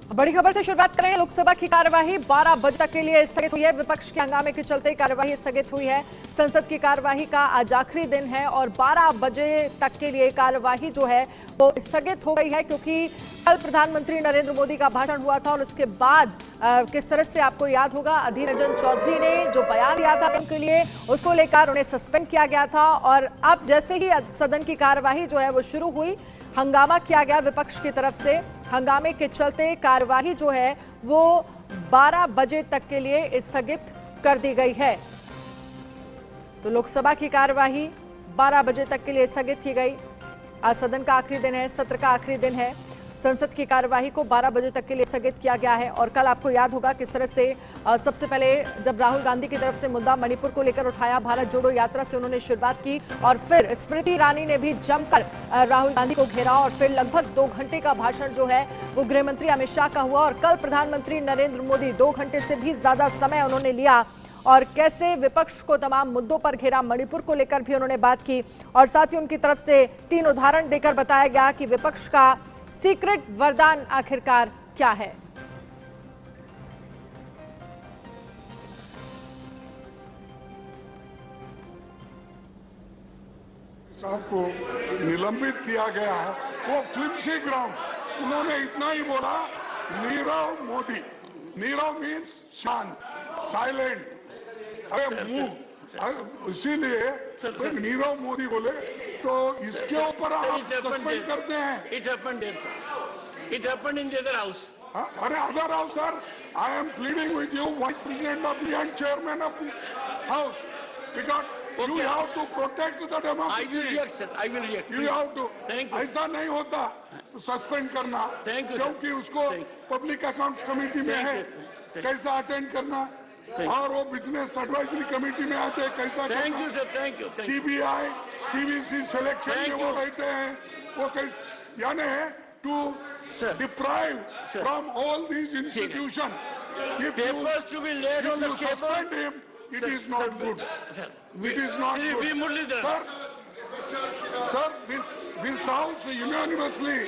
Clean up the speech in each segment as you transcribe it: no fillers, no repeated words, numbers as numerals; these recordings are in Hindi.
बड़ी खबर से शुरुआत करेंगे। लोकसभा की कार्यवाही 12 बजे तक के लिए स्थगित हुई है। विपक्ष के हंगामे के चलते कार्यवाही स्थगित हुई है। संसद की कार्यवाही का आज आखिरी दिन है और 12 बजे तक के लिए कार्यवाही जो है वो स्थगित हो गई है, क्योंकि कल प्रधानमंत्री नरेंद्र मोदी का भाषण हुआ था और उसके बाद किस तरह से आपको याद होगा, अधीर रंजन चौधरी ने जो बयान दिया था उनके लिए, उसको लेकर उन्हें सस्पेंड किया गया था। और अब जैसे ही सदन की कार्यवाही जो है वो शुरू हुई, हंगामा किया गया विपक्ष की तरफ से। हंगामे के चलते कार्यवाही जो है वो 12 बजे तक के लिए स्थगित कर दी गई है। तो लोकसभा की कार्यवाही 12 बजे तक के लिए स्थगित की गई। आज सदन का आखिरी दिन है, सत्र का आखिरी दिन है। संसद की कार्यवाही को 12 बजे तक के लिए स्थगित किया गया है। और कल आपको याद होगा किस तरह से सबसे पहले जब राहुल गांधी की तरफ से मुद्दा मणिपुर को लेकर उठाया, भारत जोड़ो यात्रा से उन्होंने शुरुआत की और फिर स्मृति ईरानी ने भी जमकर राहुल गांधी को घेरा और फिर लगभग 2 घंटे का भाषण जो है वो गृह मंत्री अमित शाह का हुआ। और कल प्रधानमंत्री नरेंद्र मोदी 2 घंटे से भी ज्यादा समय उन्होंने लिया और कैसे विपक्ष को तमाम मुद्दों पर घेरा, मणिपुर को लेकर भी उन्होंने बात की और साथ ही उनकी तरफ से 3 उदाहरण देकर बताया गया कि विपक्ष का सीक्रेट वरदान आखिरकार क्या है। साहब को निलंबित किया गया है, वो फ्लिप्सी ग्राउंड। उन्होंने इतना ही बोला, नीरव मोदी। नीरव मीन्स शांत, साइलेंट, अरे मुंह। इसीलिए तो नीरव मोदी बोले, तो इसके ऊपर आप सस्पेंड करते हैं। It happened there, sir. It happened in the other house. अरे other house sir, I am pleading with you, vice president of and chairman of this house, because you have to protect the democracy. I will react, sir. I will react. You have to. Thank you. ऐसा नहीं होता तो सस्पेंड करना, Thank you, क्योंकि उसको पब्लिक अकाउंट्स कमेटी में है, कैसा अटेंड करना, और वो बिजनेस एडवाइजरी कमेटी में आते हैं, कैसा करना। Thank you, sir. Thank you. Thank you. CBI, CBC selection में वो रहते हैं, वो यानी to deprive from all these institution. Papers to be laid on the table. Suspend him, it is not good. It is not good. Sir, this house unanimously.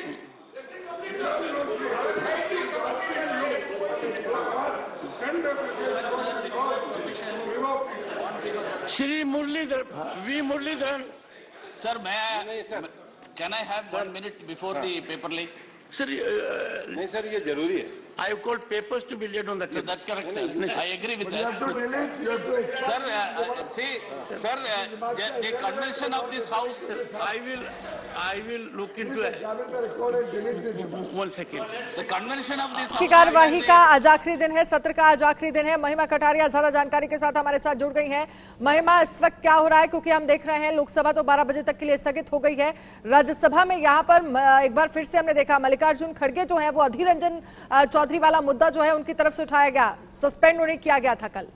Shri Muralidharan, V. Muralidharan. Sir, can I have 1 minute before the paper leak? Sir, नहीं सर, ये जरूरी है। I have called papers to be laid on the No, table. that's correct, sir. I agree with that. Sir, sir, the convention of this house. I will look into it. 1 second. The convention of this की house. कार्यवाही का आज आखिरी दिन है, सत्र का आज आखिरी दिन है। महिमा कटारिया ज्यादा जानकारी के साथ हमारे साथ जुड़ गई हैं। महिमा, इस वक्त क्या हो रहा है, क्योंकि हम देख रहे हैं लोकसभा तो 12 बजे तक के लिए स्थगित हो गई है। राज्यसभा में यहाँ पर एक बार फिर से हमने देखा मल्लिकार्जुन खड़गे जो है वो अधीर रंजन चौधरी वाला मुद्दा जो है उनकी तरफ से उठाया गया, सस्पेंड उन्हें किया गया था कल।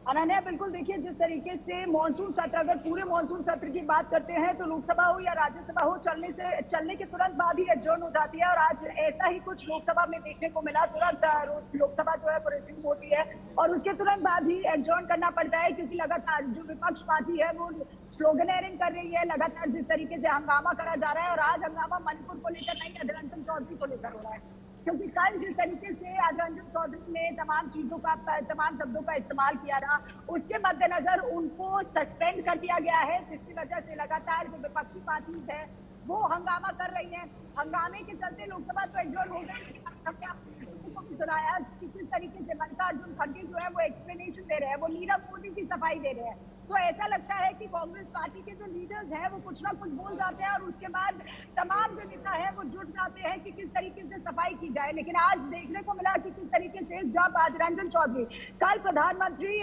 अनन्या, बिल्कुल देखिए, जिस तरीके से मॉनसून सत्र, अगर पूरे मॉनसून सत्र की बात करते हैं तो लोकसभा हो या राज्यसभा हो, चलने के तुरंत बाद ही एडजर्न हो जाती है। और आज ऐसा ही कुछ लोकसभा में देखने को मिला। तुरंत लोकसभा जो है वो रिज्यूम होती है और उसके तुरंत बाद ही एडजर्न करना पड़ता है, क्योंकि लगातार जो विपक्ष पार्टी है वो स्लोगनेयरिंग कर रही है। लगातार जिस तरीके से हंगामा करा जा रहा है, और आज हंगामा मणिपुर को लेकर नहीं, अधीर रंजन चौधरी को लेकर हो रहा है। क्योंकि कल जिस तरीके से अधीर रंजन चौधरी ने तमाम चीजों का, तमाम शब्दों का इस्तेमाल किया था, उसके मद्देनजर उनको सस्पेंड कर दिया गया है, जिसकी वजह से लगातार जो विपक्षी पार्टी है वो हंगामा कर रही है। हंगामे के चलते लोकसभा तो एडजर्न हो गई, सुनाया कि किस तरीके से मल्लिकार्जुन खड़गे जो है वो एक्सप्लेनेशन दे रहे हैं, वो नीरव मोदी की सफाई दे रहे हैं। तो ऐसा लगता है कि कांग्रेस पार्टी के जो लीडर्स हैं वो कुछ ना कुछ बोल जाते हैं और उसके बाद तमाम जो नेता है वो जुट जाते हैं कि किस तरीके से सफाई की जाए। लेकिन आज देखने को मिला कि किस तरीके से जब अधीर रंजन चौधरी कल प्रधानमंत्री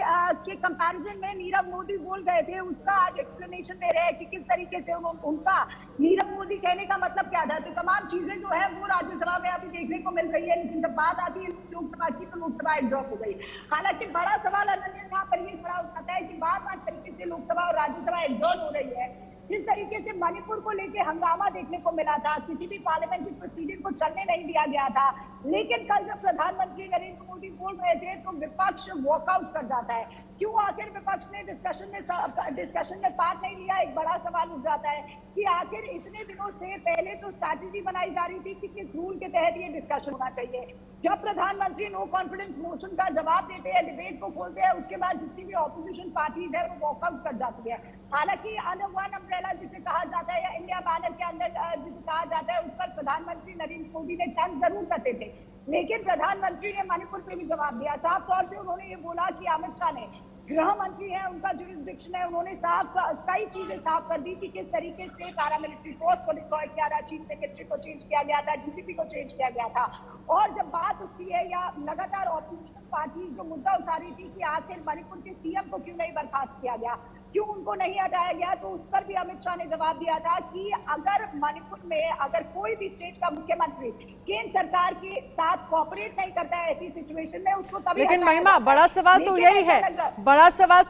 के कंपैरिजन में नीरव मोदी बोल गए थे, उसका आज एक्सप्लेनेशन दे रहे हैं कि किस तरीके से उनका नीरव मोदी कहने का मतलब क्या था। तो तमाम चीजें जो है वो राज्यसभा में अभी देखने को मिल रही है, लेकिन जब बात आती है लोकसभा की तो लोकसभा एडजर्न हो गई। हालांकि बड़ा सवाल अनन्या यहाँ पर ये खड़ा हो जाता है कि बार बार तरीके से लोकसभा और राज्यसभा एडजर्न हो रही है, जिस तरीके से मणिपुर को लेकर हंगामा देखने को मिला था, किसी भी पार्लियामेंट्री प्रोसीडिंग को चलने नहीं दिया गया था, लेकिन कल जब प्रधानमंत्री नरेंद्र मोदी बोल रहे थे तो विपक्ष वॉकआउट कर जाता है। क्यों आखिर विपक्ष ने डिस्कशन में पार्ट नहीं लिया? एक बड़ा सवाल उठ जाता है कि आखिर इतने दिनों से पहले तो स्ट्रैटेजी बनाई जा रही थी कि किस रूल के तहत ये डिस्कशन होना चाहिए। जब प्रधानमंत्री नो कॉन्फिडेंस मोशन का जवाब देते हैं, डिबेट को खोलते हैं, उसके बाद जितनी भी ऑपोजिशन पार्टीज है वो वॉकआउट कर जाती है। हालांकि अंडर वन अम्ब्रेला जिसे कहा जाता है या इंडिया बैनर के अंदर जिसे कहा जाता है, उस पर प्रधानमंत्री नरेंद्र मोदी ने तंज जरूर करते थे, लेकिन प्रधानमंत्री ने मणिपुर पे भी जवाब दिया। साफ तौर से उन्होंने ये बोला कि अमित शाह ने, गृह मंत्री है, उनका जुरिस्डिक्शन है, उन्होंने कई चीजें साफ कर दी कि किस तरीके से पैरामिलिट्री फोर्स को डिप्लॉय किया था, चीफ सेक्रेटरी को चेंज किया गया था, डीजीपी को चेंज किया गया था। और जब बात उठती है या लगातार ऑपोजिशन पार्टी जो मुद्दा उठा रही थी कि आखिर मणिपुर के सीएम को क्यों नहीं बर्खास्त किया गया, क्यों उनको नहीं हटाया गया, तो उस पर भी अमित शाह ने जवाब दिया था कि अगर मणिपुर में अगर कोई भी स्टेट का मुख्यमंत्री केंद्र सरकार के साथ कोऑपरेट नहीं करता है ऐसी सिचुएशन में, उसको तभी। लेकिन महिमा, बड़ा सवाल तो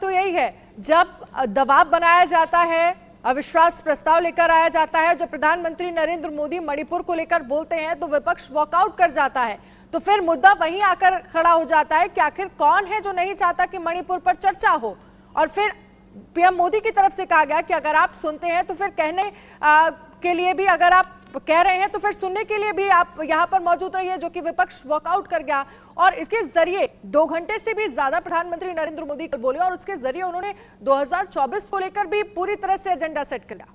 यही है, जब दबाव बनाया जाता है, अविश्वास प्रस्ताव लेकर आया जाता है, जब प्रधानमंत्री नरेंद्र मोदी मणिपुर को लेकर बोलते हैं तो विपक्ष वॉकआउट कर जाता है, तो फिर मुद्दा वहीं आकर खड़ा हो जाता है कि आखिर कौन है जो नहीं चाहता कि मणिपुर पर चर्चा हो। और फिर पीएम मोदी की तरफ से कहा गया कि अगर आप सुनते हैं तो फिर कहने के लिए भी, अगर आप कह रहे हैं तो फिर सुनने के लिए भी आप यहां पर मौजूद रहिए, जो कि विपक्ष वॉकआउट कर गया। और इसके जरिए 2 घंटे से भी ज्यादा प्रधानमंत्री नरेंद्र मोदी बोले और उसके जरिए उन्होंने 2024 को लेकर भी पूरी तरह से एजेंडा सेट किया।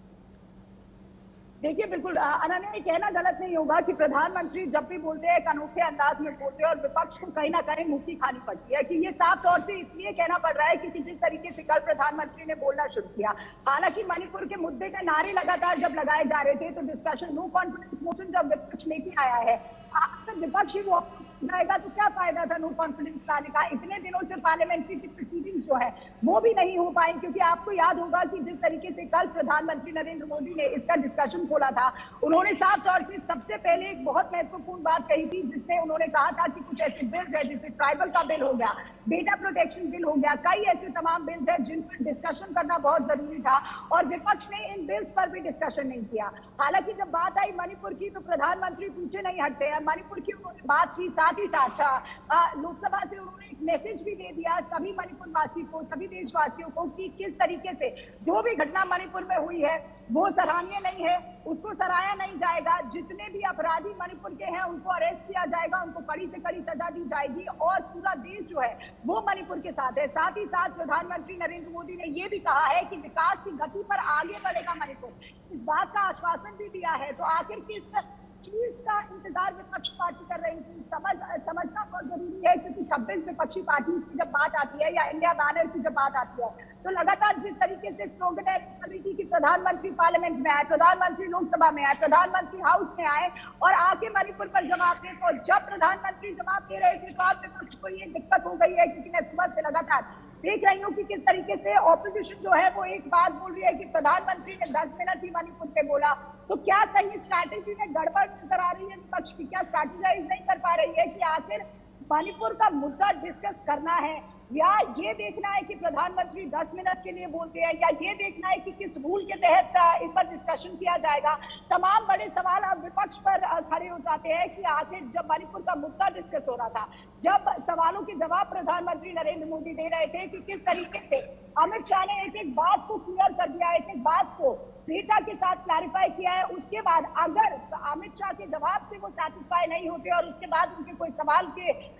देखिए, बिल्कुल अनन्या, ये कहना गलत नहीं होगा कि प्रधानमंत्री जब भी बोलते हैं एक अनोखे अंदाज में बोलते हैं और विपक्ष को कहीं ना कहीं मुक्ति खानी पड़ती है। कि ये साफ तौर से इसलिए कहना पड़ रहा है कि जिस तरीके से कल प्रधानमंत्री ने बोलना शुरू किया, हालांकि मणिपुर के मुद्दे के नारे लगातार जब लगाए जा रहे थे, तो डिस्कशन नो कॉन्फिडेंस मोशन जब विपक्ष लेके आया है, अगर विपक्ष ही वो जाएगा तो क्या फायदा था नो कॉन्फिडेंस लाने का? इतने दिनों से पार्लियामेंट्री की प्रोसीडिंग्स जो है वो भी नहीं हो पाई, क्योंकि आपको याद होगा कि जिस तरीके से कल प्रधानमंत्री नरेंद्र मोदी ने इसका डिस्कशन खोला था, उन्होंने साफ तौर से सबसे पहले एक बहुत महत्वपूर्ण बात कही थी, जिसमें उन्होंने कहा था कि कुछ ऐसे बिल्स है, जैसे ट्राइबल का बिल हो गया, डेटा प्रोटेक्शन बिल हो गया, कई ऐसे तमाम बिल्स है जिन पर डिस्कशन करना बहुत जरूरी था, और विपक्ष ने इन बिल्स पर भी डिस्कशन नहीं किया। हालांकि जब बात आई मणिपुर की तो प्रधानमंत्री पीछे नहीं हटते हैं। मणिपुर की उन्होंने बात की, साथ ही साथ लोकसभा से उन्होंने एक मैसेज भी दे दिया सभी मणिपुर वासी को, सभी देशवासियों को, कि किस तरीके से जो भी घटना मणिपुर में हुई है वो सराहनीय नहीं है, उसको सराहा नहीं जाएगा। जितने भी अपराधी मणिपुर के हैं उनको अरेस्ट किया जाएगा, उनको कड़ी से कड़ी सजा दी जाएगी, और पूरा देश जो है वो मणिपुर के साथ है। साथ ही साथ प्रधानमंत्री नरेंद्र मोदी ने ये भी कहा है कि विकास की गति पर आगे बढ़ेगा मणिपुर, इस बात का आश्वासन भी दिया है। तो आखिर किस चीज का इंतजार विपक्ष पार्टी कर रही थी, समझना बहुत जरूरी है, क्योंकि 26 विपक्षी पार्टीज की जब बात आती है या इंडिया बैनर की जब बात आती है, तो लगातार जिस तरीके से स्लोगन चल रही थी कि प्रधानमंत्री पार्लियामेंट में आए, प्रधानमंत्री लोकसभा में आए, प्रधानमंत्री हाउस में आए और आके मणिपुर पर जवाब दे, तो जब प्रधानमंत्री जवाब दे रहे थे तो आप विपक्ष को ये दिक्कत हो गई है, क्योंकि मैं सुबह से लगातार देख रही हूँ कि किस तरीके से ऑपोजिशन जो है वो एक बात बोल रही है कि प्रधानमंत्री ने 10 मिनट ही मणिपुर पे बोला। तो क्या कहीं स्ट्रैटेजी में गड़बड़ नजर आ रही है विपक्ष की? क्या स्ट्रैटेजाइज नहीं कर पा रही है कि आखिर मणिपुर का मुद्दा डिस्कस करना है, या ये देखना है कि प्रधानमंत्री 10 मिनट के लिए बोलते हैं, या ये देखना है कि किस रूल के तहत इस पर डिस्कशन किया जाएगा? तमाम बड़े सवाल अब विपक्ष पर खड़े हो जाते हैं कि आखिर जब मणिपुर का मुद्दा डिस्कस हो रहा था, जब सवालों के जवाब प्रधानमंत्री नरेंद्र मोदी दे रहे थे कि किस तरीके से अमित शाह ने एक एक बात को क्लियर कर दिया, एक एक बात को डेटा के साथ क्लैरिफाई किया है, उसके बाद अगर अमित शाह के जवाब से वो सैटिस्फाई नहीं होते और उसके बाद उनके कोई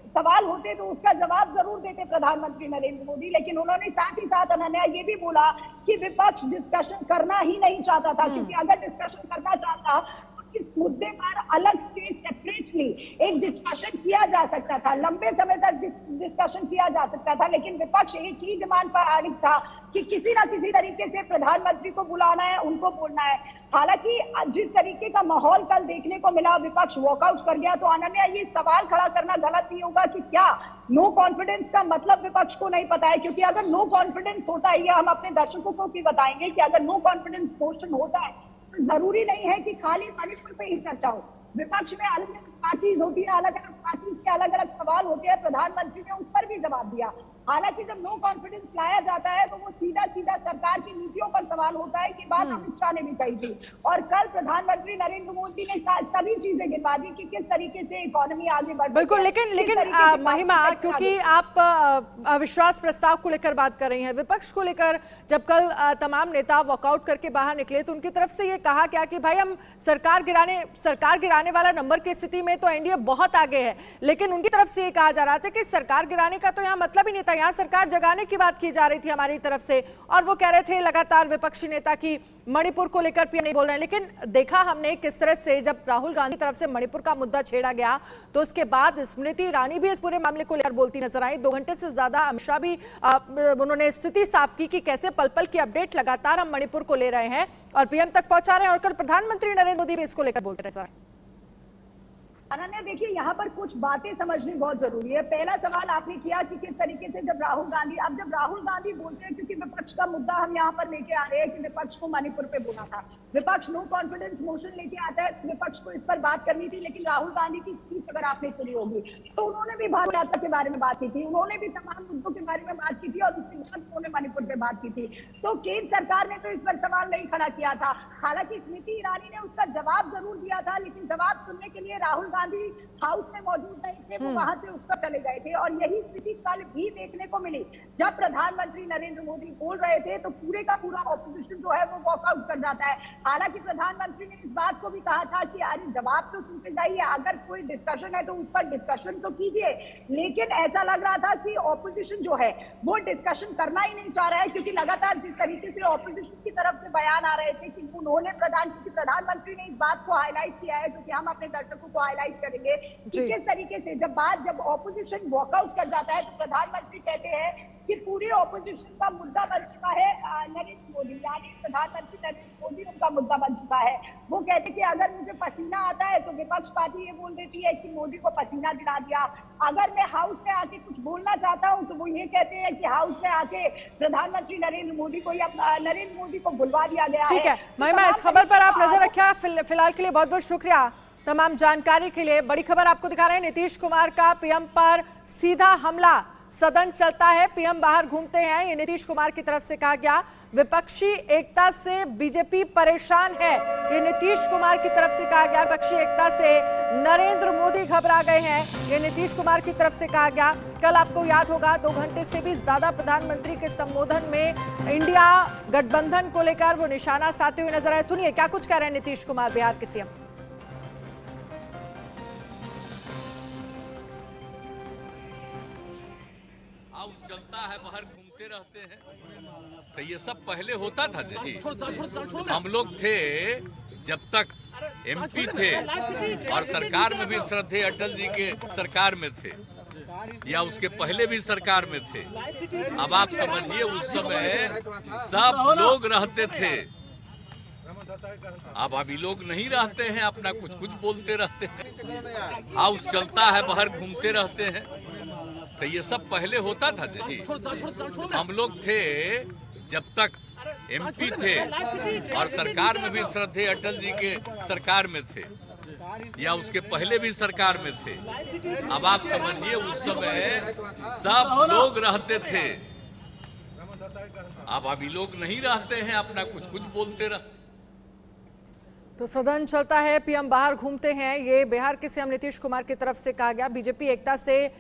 सवाल होते तो उसका जवाब जरूर देते प्रधानमंत्री नरेंद्र मोदी। लेकिन उन्होंने साथ ही साथ अनन्या ये भी बोला कि विपक्ष डिस्कशन करना ही नहीं चाहता था, क्योंकि अगर डिस्कशन करना चाहता इस मुद्दे पर अलग से सेपरेटली एक डिस्कशन किया जा सकता था, लंबे समय तक डिस्कशन किया जा सकता था, लेकिन विपक्ष एक ही डिमांड पर अड़िग था कि किसी ना किसी तरीके से प्रधानमंत्री को बुलाना है, उनको बोलना है। हालांकि जिस तरीके का माहौल कल देखने को मिला, विपक्ष वॉकआउट कर गया, तो अनन्या ये सवाल खड़ा करना गलत नहीं होगा कि क्या नो कॉन्फिडेंस का मतलब विपक्ष को नहीं पता है? क्योंकि अगर नो कॉन्फिडेंस होता है, ये हम अपने दर्शकों को भी बताएंगे कि अगर नो कॉन्फिडेंस मोशन होता है, जरूरी नहीं है कि खाली मणिपुर पे ही चर्चा हो। विपक्ष में अलग अलग पार्टीज होती है, अलग अलग पार्टीज के अलग अलग सवाल होते हैं, प्रधानमंत्री ने उस पर भी जवाब दिया। हालांकि जब नो कॉन्फिडेंस लाया जाता है तो वो सीधा सीधा सरकार की नीतियों पर सवाल होता है कि बात अमित शाह ने भी कही थी। और कल प्रधानमंत्री नरेंद्र मोदी ने सभी चीजें गिनवा दी कि किस तरीके से इकोनॉमी आगे बढ़ रही है। बिल्कुल, लेकिन महिमा, क्योंकि आप अविश्वास प्रस्ताव को लेकर बात कर रही हैं, विपक्ष को लेकर जब कल तमाम नेता वॉकआउट करके बाहर निकले तो उनकी तरफ से ये कहा क्या कि भाई हम सरकार गिराने वाला नंबर की स्थिति में तो एनडीए बहुत आगे है, लेकिन उनकी तरफ से ये कहा जा रहा था कि सरकार गिराने का तो यहाँ मतलब ही नहीं था, यहाँ सरकार जगाने की बात की जा रही थी हमारी तरफ से। और वो कह रहे थे लगातार विपक्षी नेता की मणिपुर को लेकर पीएम नहीं बोल रहे हैं, लेकिन देखा हमने किस तरह से जब राहुल गांधी की तरफ से मणिपुर का मुद्दा छेड़ा गया तो उसके बाद स्मृति ईरानी भी इस पूरे मामले को लेकर बोलती नजर आई। 2 घंटे से ज्यादा अमित शाह भी उन्होंने स्थिति साफ की कि कैसे पल पल की अपडेट लगातार हम मणिपुर को ले रहे हैं और पीएम तक पहुंचा रहे हैं, और कल प्रधानमंत्री नरेंद्र मोदी भी इसको लेकर बोलते रहे। अनन्या, देखिए यहाँ पर कुछ बातें समझनी बहुत जरूरी है। पहला सवाल आपने किया कि किस तरीके से जब राहुल गांधी बोलते हैं, क्योंकि विपक्ष का मुद्दा हम यहाँ पर लेके आ रहे हैं कि विपक्ष को मणिपुर पे बोला था, विपक्ष नो कॉन्फिडेंस मोशन लेके आता है, विपक्ष को इस पर बात करनी थी। लेकिन राहुल गांधी की स्पीच अगर आपने सुनी होगी तो उन्होंने भी भारत यात्रा के बारे में बात की थी, उन्होंने भी तमाम मुद्दों के बारे में बात की थी और उसके बाद उन्होंने मणिपुर पे बात की थी। तो केंद्र सरकार ने तो इस पर सवाल नहीं खड़ा किया था। हालांकि स्मृति ईरानी ने उसका जवाब जरूर दिया था, लेकिन जवाब सुनने के लिए राहुल गांधी हाउस में मौजूद नहीं थे, वो वहां से उसका चले गए थे। और यही स्थिति कल भी देखने को मिली जब प्रधानमंत्री नरेंद्र मोदी बोल रहे थे तो पूरे का पूरा ऑपोजिशन जो है वो वॉकआउट कर जाता है। हालांकि प्रधानमंत्री ने इस बात को भी कहा था कि अरे जवाब तो सुनते जाइए, अगर कोई डिस्कशन है तो उस पर डिस्कशन तो कीजिए, लेकिन ऐसा लग रहा था कि ऑपोजिशन जो है वो डिस्कशन करना ही नहीं चाह रहा है, क्योंकि लगातार जिस तरीके से ऑपोजिशन की तरफ से बयान आ रहे थे कि उन्होंने प्रधानमंत्री ने इस बात को हाईलाइट किया है, क्योंकि हम अपने दर्शकों को हाईलाइट करेंगे किस तरीके से जब ऑपोजिशन वॉकआउट कर जाता है तो प्रधानमंत्री कहते हैं कि पूरी ऑपोजिशन का मुद्दा बन चुका है नरेंद्र मोदी, यानी प्रधानमंत्री नरेंद्र मोदी उनका मुद्दा बन चुका है। वो कहते हैं कि अगर मुझे पसीना आता है तो विपक्ष पार्टी ये बोल देती है कि मोदी को पसीना दिला दिया, अगर मैं हाउस में आके कुछ बोलना चाहता हूँ तो वो ये कहते हैं कि हाउस में आके प्रधानमंत्री नरेंद्र मोदी को बुलवा दिया गया है। ठीक है महिमा, इस खबर पर आप नजर रखिए। फिलहाल के लिए बहुत बहुत शुक्रिया तमाम जानकारी के लिए। बड़ी खबर आपको दिखा रहे हैं, नीतीश कुमार का पीएम पर सीधा हमला, सदन चलता है, पीएम बाहर घूमते हैं, ये नीतीश कुमार की तरफ से कहा गया। विपक्षी एकता से बीजेपी परेशान है, ये नीतीश कुमार की तरफ से कहा गया। विपक्षी एकता से नरेंद्र मोदी घबरा गए हैं, ये नीतीश कुमार की तरफ से कहा गया। कल आपको याद होगा 2 घंटे से भी ज्यादा प्रधानमंत्री के संबोधन में इंडिया गठबंधन को लेकर वो निशाना साधते हुए नजर आए। सुनिए क्या कुछ कह रहे हैं नीतीश कुमार, बिहार के सीएम। हाउस चलता है, बाहर घूमते रहते हैं, तो ये सब पहले होता था जी। हम लोग थे जब तक एमपी थे और सरकार में भी श्रद्धेय अटल जी के सरकार में थे या उसके पहले भी सरकार में थे। अब आप समझिए उस समय सब लोग रहते थे, अब अभी लोग नहीं रहते हैं, अपना कुछ कुछ बोलते रहते हैं। हाउस चलता है, बाहर घूमते रहते हैं, तो ये सब पहले होता था जी। हम लोग थे जब तक एमपी थे और सरकार में भी श्रद्धेय अटल जी के सरकार में थे या उसके पहले भी सरकार में थे। अब आप समझिए उस समय सब लोग रहते थे, अब अभी लोग नहीं रहते हैं, अपना कुछ कुछ बोलते रहते। तो सदन चलता है, पीएम बाहर घूमते हैं, ये बिहार के सीएम नीतीश कुमार की तरफ से कहा गया। बीजेपी एकता से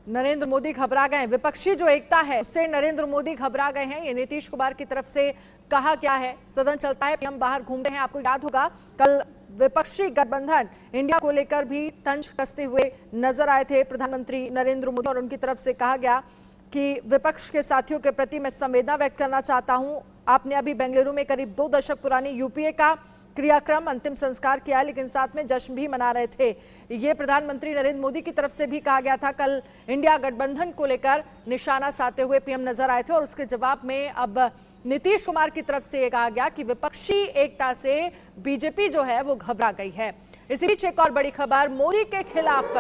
नरेंद्र मोदी घबरा गए, विपक्षी जो एकता है उससे नरेंद्र मोदी घबरा गए हैं, ये नीतीश कुमार की तरफ से कहा क्या है। सदन चलता है, पीएम बाहर घूमते हैं। आपको याद होगा कल विपक्षी गठबंधन इंडिया को लेकर भी तंज कसते हुए नजर आए थे प्रधानमंत्री नरेंद्र मोदी, और उनकी तरफ से कहा गया कि विपक्ष के साथियों के प्रति मैं संवेदना व्यक्त करना चाहता हूं। आपने अभी बेंगलुरु में करीब 2 दशक पुरानी यूपीए का क्रियाक्रम अंतिम संस्कार किया, लेकिन साथ में जश्न भी मना रहे थे। ये प्रधानमंत्री नरेंद्र मोदी की तरफ से भी कहा गया था। कल इंडिया गठबंधन को लेकर निशाना साधते हुए पीएम नजर आए थे, और उसके जवाब में अब नीतीश कुमार की तरफ से यह कहा गया कि विपक्षी एकता से बीजेपी जो है वो घबरा गई है। इसी बीच एक और बड़ी खबर, मोदी के खिलाफ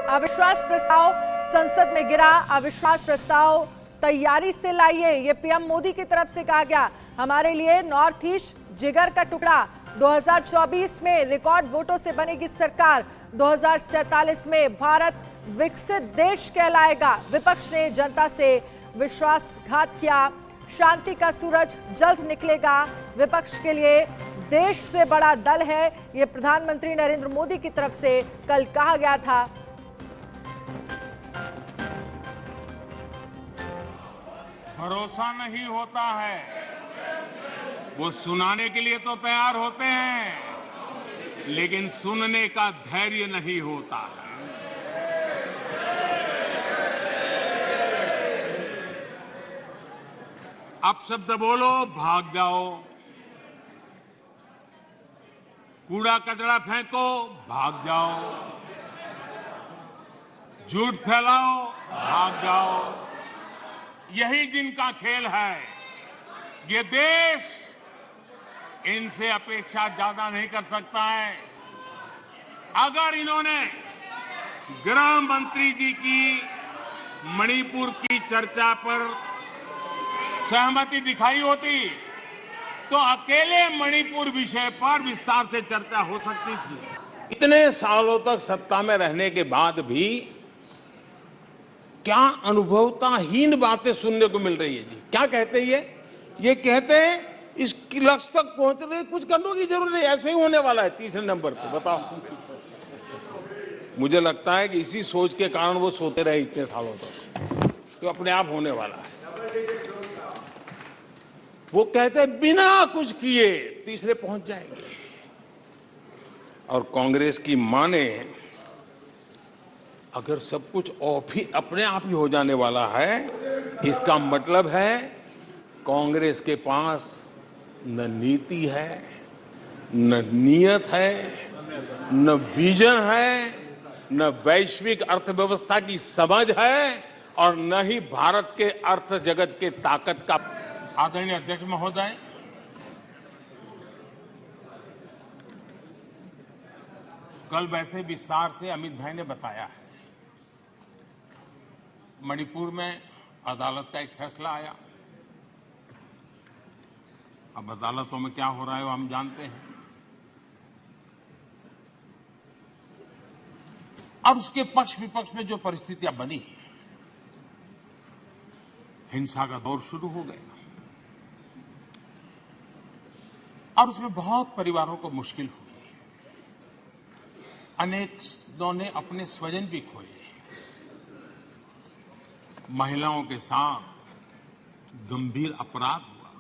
अविश्वास प्रस्ताव संसद में गिरा। अविश्वास प्रस्ताव तैयारी से लाइए, ये पीएम मोदी की तरफ से कहा गया। हमारे लिए नॉर्थ ईस्ट जिगर का टुकड़ा, 2024 में रिकॉर्ड वोटों से बनेगी सरकार। 2047 में भारत विकसित देश कहलाएगा। विपक्ष ने जनता से विश्वासघात किया। शांति का सूरज जल्द निकलेगा। विपक्ष के लिए देश से बड़ा दल है, ये प्रधानमंत्री नरेंद्र मोदी की तरफ से कल कहा गया था। भरोसा नहीं होता है, वो सुनाने के लिए तो तैयार होते हैं, लेकिन सुनने का धैर्य नहीं होता है। अब शब्द बोलो, भाग जाओ। कूड़ा कचरा फेंको, भाग जाओ। झूठ फैलाओ, भाग जाओ। यही जिनका खेल है। ये देश इनसे अपेक्षा ज्यादा नहीं कर सकता है। अगर इन्होंने गृह मंत्री जी की मणिपुर की चर्चा पर सहमति दिखाई होती तो अकेले मणिपुर विषय पर विस्तार से चर्चा हो सकती थी। इतने सालों तक सत्ता में रहने के बाद भी क्या अनुभवताहीन बातें सुनने को मिल रही है जी। क्या कहते हैं ये कहते हैं इस लक्ष्य तक पहुंचने कुछ करने की जरूरत नहीं, ऐसे ही होने वाला है तीसरे नंबर पे। बताओ, मुझे लगता है कि इसी सोच के कारण वो सोते रहे इतने सालों तक, तो अपने आप होने वाला है। वो कहते हैं बिना कुछ किए तीसरे पहुंच जाएंगे। और कांग्रेस की माने अगर सब कुछ अपने आप ही हो जाने वाला है, इसका मतलब है कांग्रेस के पास न नीति है, न नियत है, न विजन है, न वैश्विक अर्थव्यवस्था की समझ है, और न ही भारत के अर्थ जगत के ताकत का। आदरणीय अध्यक्ष महोदय, कल वैसे विस्तार से अमित भाई ने बताया है। मणिपुर में अदालत का एक फैसला आया। अब अदालतों में क्या हो रहा है वो हम जानते हैं। और उसके पक्ष विपक्ष में जो परिस्थितियां बनी, हिंसा का दौर शुरू हो गया और उसमें बहुत परिवारों को मुश्किल हुई। अनेकों ने अपने स्वजन भी खोए। महिलाओं के साथ गंभीर अपराध हुआ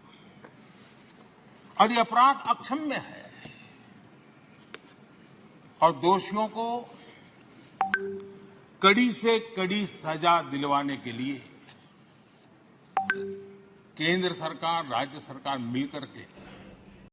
और ये अपराध अक्षम्य है और दोषियों को कड़ी से कड़ी सजा दिलवाने के लिए केंद्र सरकार, राज्य सरकार मिलकर के